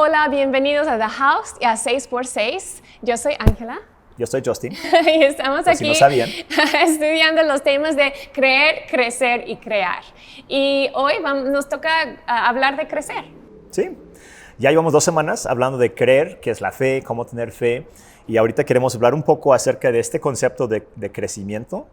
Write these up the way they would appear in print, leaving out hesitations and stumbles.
Hola, bienvenidos a The House y a 6x6. Yo soy Ángela. Yo soy Justin. Y estamos Por aquí si no sabían. estudiando los temas de creer, crecer y crear. Y hoy nos toca hablar de crecer. Sí, ya llevamos 2 semanas hablando de creer, qué es la fe, cómo tener fe. Y ahorita queremos hablar un poco acerca de este concepto de crecimiento,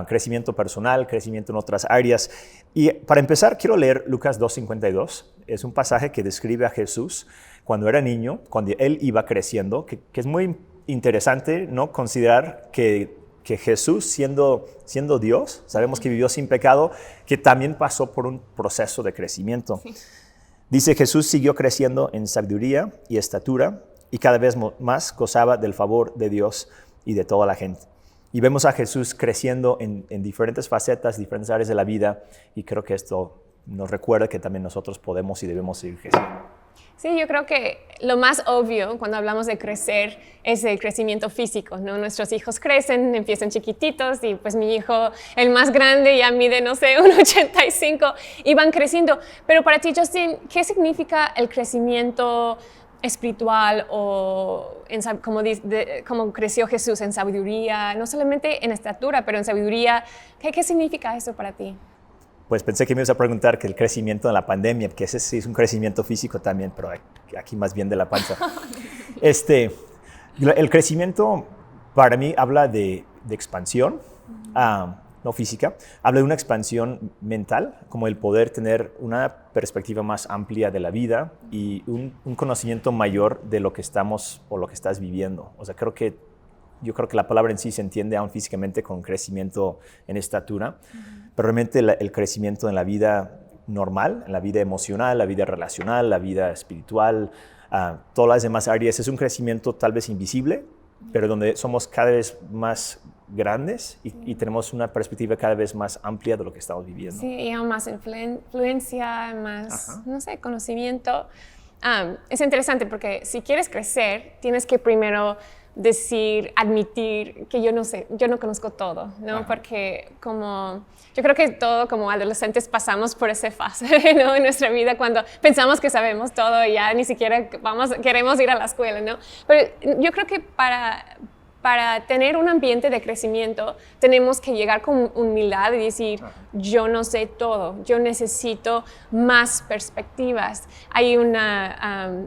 crecimiento personal, crecimiento en otras áreas. Y para empezar, quiero leer Lucas 2:52. Es un pasaje que describe a Jesús cuando era niño, cuando él iba creciendo, que es muy interesante, ¿no? Considerar que Jesús, siendo Dios, sabemos que vivió sin pecado, que también pasó por un proceso de crecimiento. Sí. Dice, Jesús siguió creciendo en sabiduría y estatura y cada vez más gozaba del favor de Dios y de toda la gente. Y vemos a Jesús creciendo en diferentes facetas, diferentes áreas de la vida, y creo que esto nos recuerda que también nosotros podemos y debemos seguir creciendo. Sí, yo creo que lo más obvio cuando hablamos de crecer es el crecimiento físico, ¿no? Nuestros hijos crecen, empiezan chiquititos y pues mi hijo, el más grande, ya mide, no sé, 1,85 y van creciendo. Pero para ti, Justin, ¿qué significa el crecimiento espiritual o como creció Jesús en sabiduría, no solamente en estatura, pero en sabiduría? ¿Qué significa eso para ti? Pues pensé que me ibas a preguntar que el crecimiento en la pandemia, que ese sí es un crecimiento físico también, pero aquí más bien de la panza. El crecimiento para mí habla de expansión, no física, habla de una expansión mental, como el poder tener una perspectiva más amplia de la vida y un conocimiento mayor de lo que estamos o lo que estás viviendo. O sea, yo creo que la palabra en sí se entiende aún físicamente con crecimiento en estatura, pero realmente el crecimiento en la vida normal, en la vida emocional, la vida relacional, la vida espiritual, todas las demás áreas, es un crecimiento tal vez invisible, pero donde somos cada vez más grandes y tenemos una perspectiva cada vez más amplia de lo que estamos viviendo. Sí, y aún más influencia, más, no sé, conocimiento. Es interesante porque si quieres crecer, tienes que primero admitir que yo no sé, yo no conozco todo, ¿no? Ajá. Porque yo creo que todo como adolescentes pasamos por esa fase, ¿no? En nuestra vida cuando pensamos que sabemos todo y ya ni siquiera queremos ir a la escuela, ¿no? Pero yo creo que para tener un ambiente de crecimiento tenemos que llegar con humildad y decir, yo no sé todo, yo necesito más perspectivas. Hay una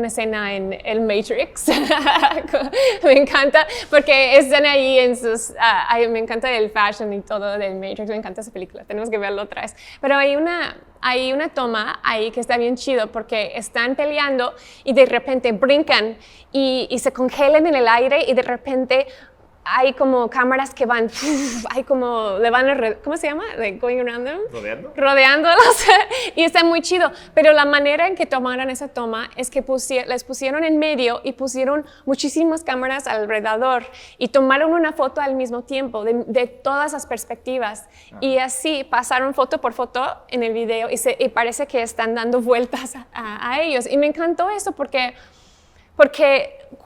escena en el Matrix, me encanta, porque están ahí en me encanta el fashion y todo del Matrix, me encanta esa película, tenemos que verlo otra vez. Pero hay una toma ahí que está bien chido porque están peleando y de repente brincan y se congelan en el aire y de repente hay como cámaras que van, ¿cómo se llama? Like going around them. Rodeándolos. Y está muy chido. Pero la manera en que tomaron esa toma es que les pusieron en medio y pusieron muchísimas cámaras alrededor y tomaron una foto al mismo tiempo de todas las perspectivas. Y así pasaron foto por foto en el video y parece que están dando vueltas a ellos. Y me encantó eso porque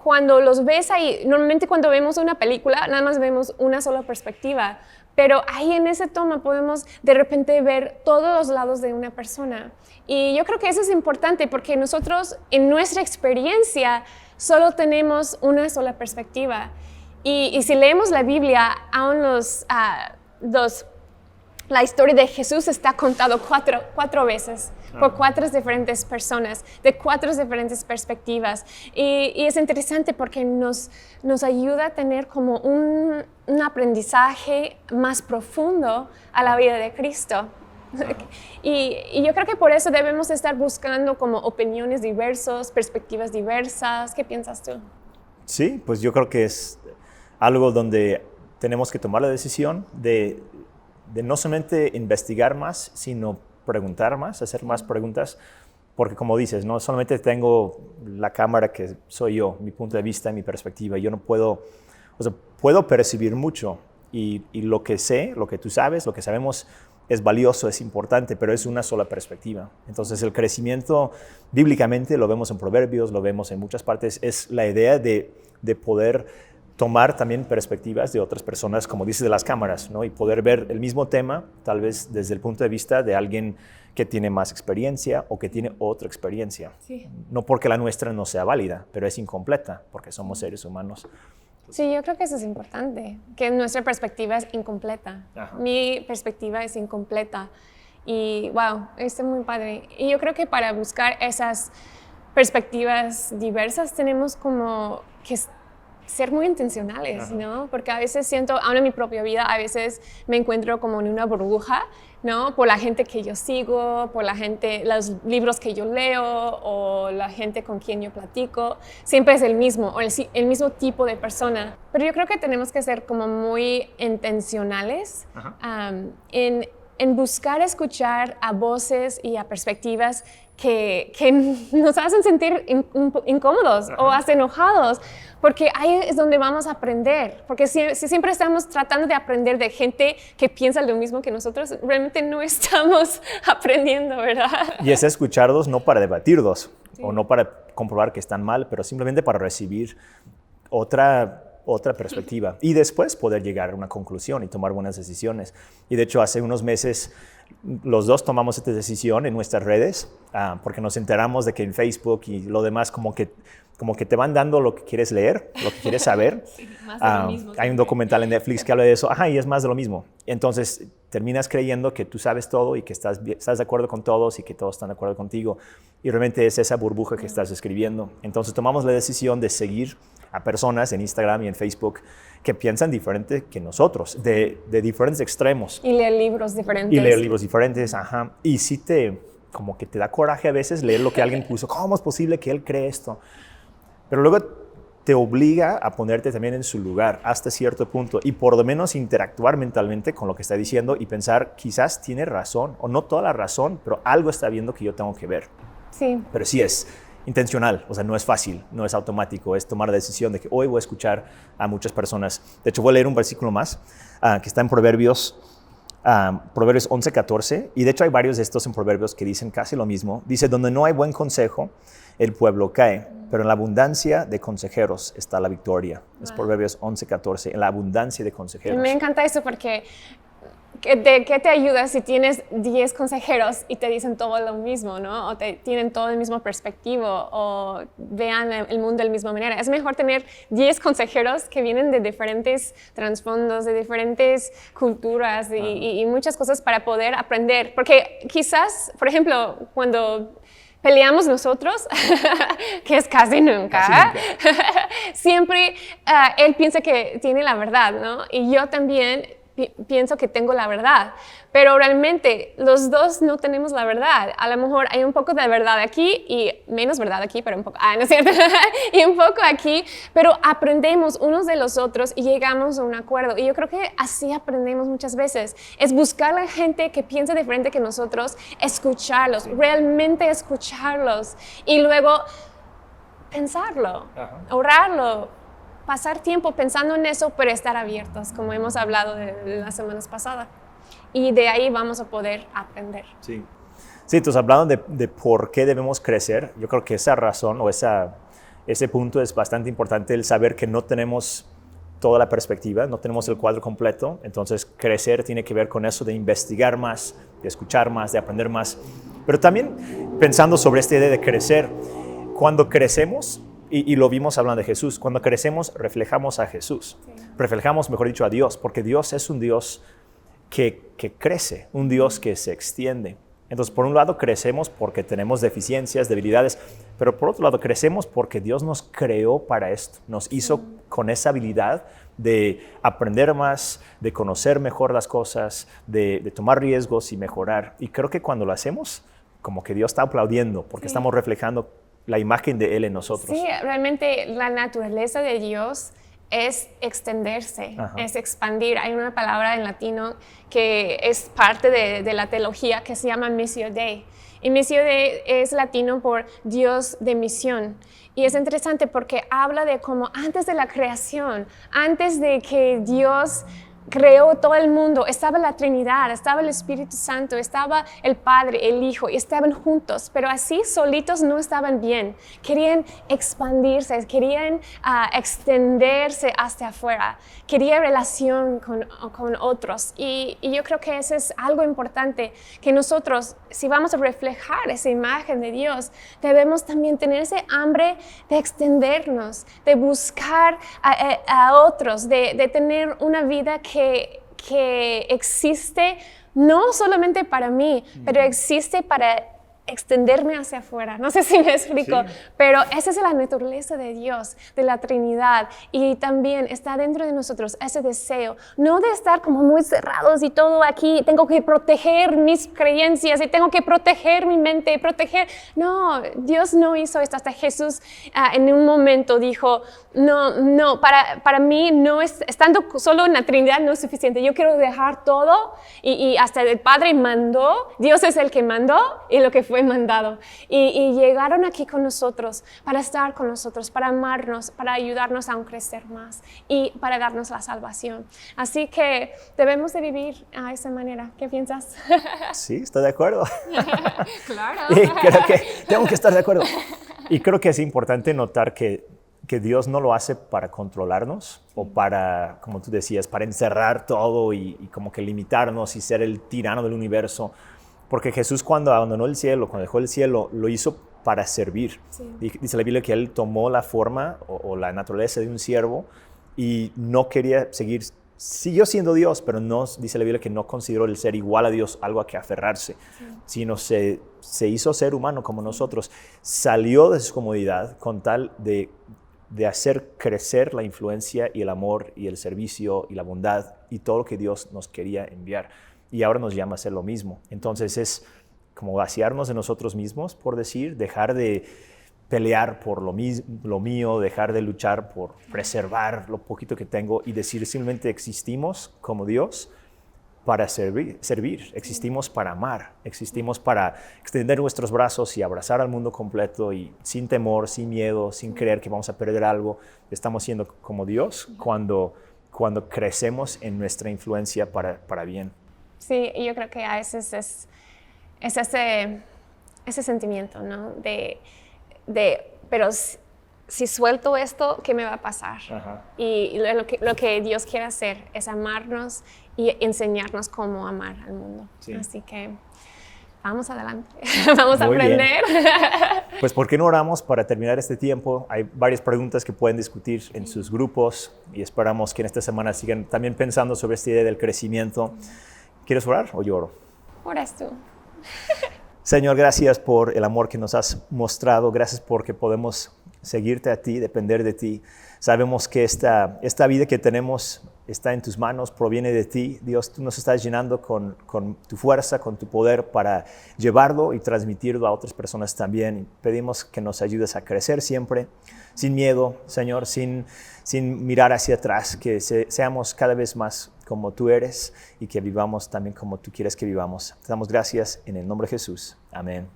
cuando los ves ahí, normalmente cuando vemos una película, nada más vemos una sola perspectiva, pero ahí en esa toma podemos de repente ver todos los lados de una persona. Y yo creo que eso es importante porque nosotros en nuestra experiencia solo tenemos una sola perspectiva. Y si leemos la Biblia, aún la historia de Jesús está contado cuatro veces por 4 diferentes personas, de 4 diferentes perspectivas. Y es interesante porque nos ayuda a tener como un aprendizaje más profundo a la vida de Cristo. Y yo creo que por eso debemos estar buscando como opiniones diversas, perspectivas diversas. ¿Qué piensas tú? Sí, pues yo creo que es algo donde tenemos que tomar la decisión de no solamente investigar más, sino preguntar más, hacer más preguntas, porque como dices, no solamente tengo la cámara que soy yo, mi punto de vista, mi perspectiva, yo no puedo, puedo percibir mucho y lo que sé, lo que tú sabes, lo que sabemos es valioso, es importante, pero es una sola perspectiva. Entonces el crecimiento bíblicamente, lo vemos en Proverbios, lo vemos en muchas partes, es la idea de poder tomar también perspectivas de otras personas, como dices, de las cámaras, ¿no? Y poder ver el mismo tema, tal vez desde el punto de vista de alguien que tiene más experiencia o que tiene otra experiencia. Sí. No porque la nuestra no sea válida, pero es incompleta, porque somos seres humanos. Sí, yo creo que eso es importante, que nuestra perspectiva es incompleta. Ajá. Mi perspectiva es incompleta. Y wow, está muy padre. Y yo creo que para buscar esas perspectivas diversas tenemos como que ser muy intencionales, Ajá. ¿no? Porque a veces siento, aún en mi propia vida, a veces me encuentro como en una burbuja, ¿no? Por la gente que yo sigo, por la gente, los libros que yo leo o la gente con quien yo platico. Siempre es el mismo o el mismo tipo de persona. Pero yo creo que tenemos que ser como muy intencionales en buscar escuchar a voces y a perspectivas que nos hacen sentir incómodos o hasta enojados, porque ahí es donde vamos a aprender, porque si siempre estamos tratando de aprender de gente que piensa lo mismo que nosotros, realmente no estamos aprendiendo, ¿verdad? Y es escucharlos no para debatirlos, sí, o no para comprobar que están mal, pero simplemente para recibir otra perspectiva y después poder llegar a una conclusión y tomar buenas decisiones. Y de hecho, hace unos meses los dos tomamos esta decisión en nuestras redes porque nos enteramos de que en Facebook y lo demás como que te van dando lo que quieres leer, lo que quieres saber. Sí, más de lo mismo, hay un documental en Netflix que habla de eso. Y es más de lo mismo. Entonces terminas creyendo que tú sabes todo y que estás de acuerdo con todos y que todos están de acuerdo contigo. Y realmente es esa burbuja que estás escribiendo. Entonces tomamos la decisión de seguir a personas en Instagram y en Facebook que piensan diferente que nosotros, de diferentes extremos. Y leer libros diferentes. Y leer libros diferentes, Y sí como que te da coraje a veces leer lo que alguien puso. ¿Cómo es posible que él cree esto? Pero luego te obliga a ponerte también en su lugar hasta cierto punto y por lo menos interactuar mentalmente con lo que está diciendo y pensar, quizás tiene razón, o no toda la razón, pero algo está viendo que yo tengo que ver. Sí. Pero sí es intencional, o sea, no es fácil, no es automático, es tomar la decisión de que hoy voy a escuchar a muchas personas. De hecho, voy a leer un versículo más que está en Proverbios 11:14, y de hecho hay varios de estos en Proverbios que dicen casi lo mismo. Dice, donde no hay buen consejo, el pueblo cae, pero en la abundancia de consejeros está la victoria. Es Proverbios 11:14, en la abundancia de consejeros. Me encanta eso porque ¿de qué te ayuda si tienes 10 consejeros y te dicen todo lo mismo, ¿no? O tienen todo el mismo perspectivo o vean el mundo de la misma manera. Es mejor tener 10 consejeros que vienen de diferentes trasfondos, de diferentes culturas y muchas cosas para poder aprender. Porque quizás, por ejemplo, cuando peleamos nosotros, que es casi nunca. Siempre él piensa que tiene la verdad, ¿no? Y yo también pienso que tengo la verdad, pero realmente los dos no tenemos la verdad. A lo mejor hay un poco de verdad aquí y menos verdad aquí, pero un poco, no es cierto, y un poco aquí, pero aprendemos unos de los otros y llegamos a un acuerdo. Y yo creo que así aprendemos muchas veces, es buscar a la gente que piensa diferente que nosotros, escucharlos, realmente escucharlos y luego pensarlo, orarlo, pasar tiempo pensando en eso, pero estar abiertos, como hemos hablado de las semanas pasadas. Y de ahí vamos a poder aprender. Sí, entonces hablando de por qué debemos crecer, yo creo que esa razón o ese punto es bastante importante, el saber que no tenemos toda la perspectiva, no tenemos el cuadro completo. Entonces crecer tiene que ver con eso de investigar más, de escuchar más, de aprender más. Pero también pensando sobre esta idea de crecer, cuando crecemos, y lo vimos hablando de Jesús, cuando crecemos reflejamos a Jesús, reflejamos, mejor dicho, a Dios, porque Dios es un Dios que crece, un Dios que se extiende. Entonces, por un lado crecemos porque tenemos deficiencias, debilidades, pero por otro lado crecemos porque Dios nos creó para esto, nos hizo con esa habilidad de aprender más, de conocer mejor las cosas, de tomar riesgos y mejorar. Y creo que cuando lo hacemos, como que Dios está aplaudiendo porque estamos reflejando la imagen de Él en nosotros. Sí, realmente la naturaleza de Dios es extenderse, es expandir. Hay una palabra en latino que es parte de la teología que se llama Missio Dei. Y Missio Dei es latino por Dios de misión. Y es interesante porque habla de cómo antes de la creación, antes de que Dios creó todo el mundo, estaba la Trinidad, estaba el Espíritu Santo, estaba el Padre, el Hijo, y estaban juntos, pero así solitos no estaban bien. Querían expandirse, querían extenderse hacia afuera, querían relación con otros. Y yo creo que eso es algo importante, que nosotros, si vamos a reflejar esa imagen de Dios, debemos también tener ese hambre de extendernos, de buscar a otros, de tener una vida que existe no solamente para mí, pero existe para extenderme hacia afuera. No sé si me explico, sí. Pero esa es la naturaleza de Dios, de la Trinidad, y también está dentro de nosotros ese deseo, no de estar como muy cerrados y todo aquí, tengo que proteger mis creencias y tengo que proteger mi mente, no, Dios no hizo esto. Hasta Jesús en un momento dijo, no, para mí no es, estando solo en la Trinidad no es suficiente, yo quiero dejar todo, y hasta el Padre mandó, Dios es el que mandó y lo que fue mandado, y llegaron aquí con nosotros para estar con nosotros, para amarnos, para ayudarnos a aún crecer más y para darnos la salvación. Así que debemos de vivir a esa manera. ¿Qué piensas? Sí, estoy de acuerdo. Claro. Y creo que tengo que estar de acuerdo. Y creo que es importante notar que Dios no lo hace para controlarnos o para, como tú decías, para encerrar todo y como que limitarnos y ser el tirano del universo. Porque Jesús, cuando abandonó el cielo, cuando dejó el cielo, lo hizo para servir. Sí. Dice la Biblia que Él tomó la forma o la naturaleza de un siervo y no quería siguió siendo Dios, pero no, dice la Biblia que no consideró el ser igual a Dios algo a que aferrarse, sí. Sino se hizo ser humano como nosotros. Salió de su comodidad con tal de hacer crecer la influencia y el amor y el servicio y la bondad y todo lo que Dios nos quería enviar. Y ahora nos llama a hacer lo mismo. Entonces es como vaciarnos de nosotros mismos, por decir, dejar de pelear por lo mío, dejar de luchar por preservar lo poquito que tengo y decir simplemente existimos como Dios para servir, existimos para amar, existimos para extender nuestros brazos y abrazar al mundo completo y sin temor, sin miedo, sin creer que vamos a perder algo. Estamos siendo como Dios cuando crecemos en nuestra influencia para bien. Sí, y yo creo que a veces es ese sentimiento, ¿no? Pero si suelto esto, ¿qué me va a pasar? Ajá. Y lo que Dios quiere hacer es amarnos y enseñarnos cómo amar al mundo. Sí. Así que vamos adelante, vamos a aprender. Bien. Pues ¿por qué no oramos para terminar este tiempo? Hay varias preguntas que pueden discutir en sus grupos y esperamos que en esta semana sigan también pensando sobre esta idea del crecimiento. ¿Quieres orar o lloro? Oras tú. Señor, gracias por el amor que nos has mostrado. Gracias porque podemos seguirte a ti, depender de ti. Sabemos que esta vida que tenemos está en tus manos, proviene de ti. Dios, tú nos estás llenando con tu fuerza, con tu poder para llevarlo y transmitirlo a otras personas también. Pedimos que nos ayudes a crecer siempre, sin miedo, Señor, sin mirar hacia atrás, que seamos cada vez más como tú eres y que vivamos también como tú quieres que vivamos. Te damos gracias en el nombre de Jesús. Amén.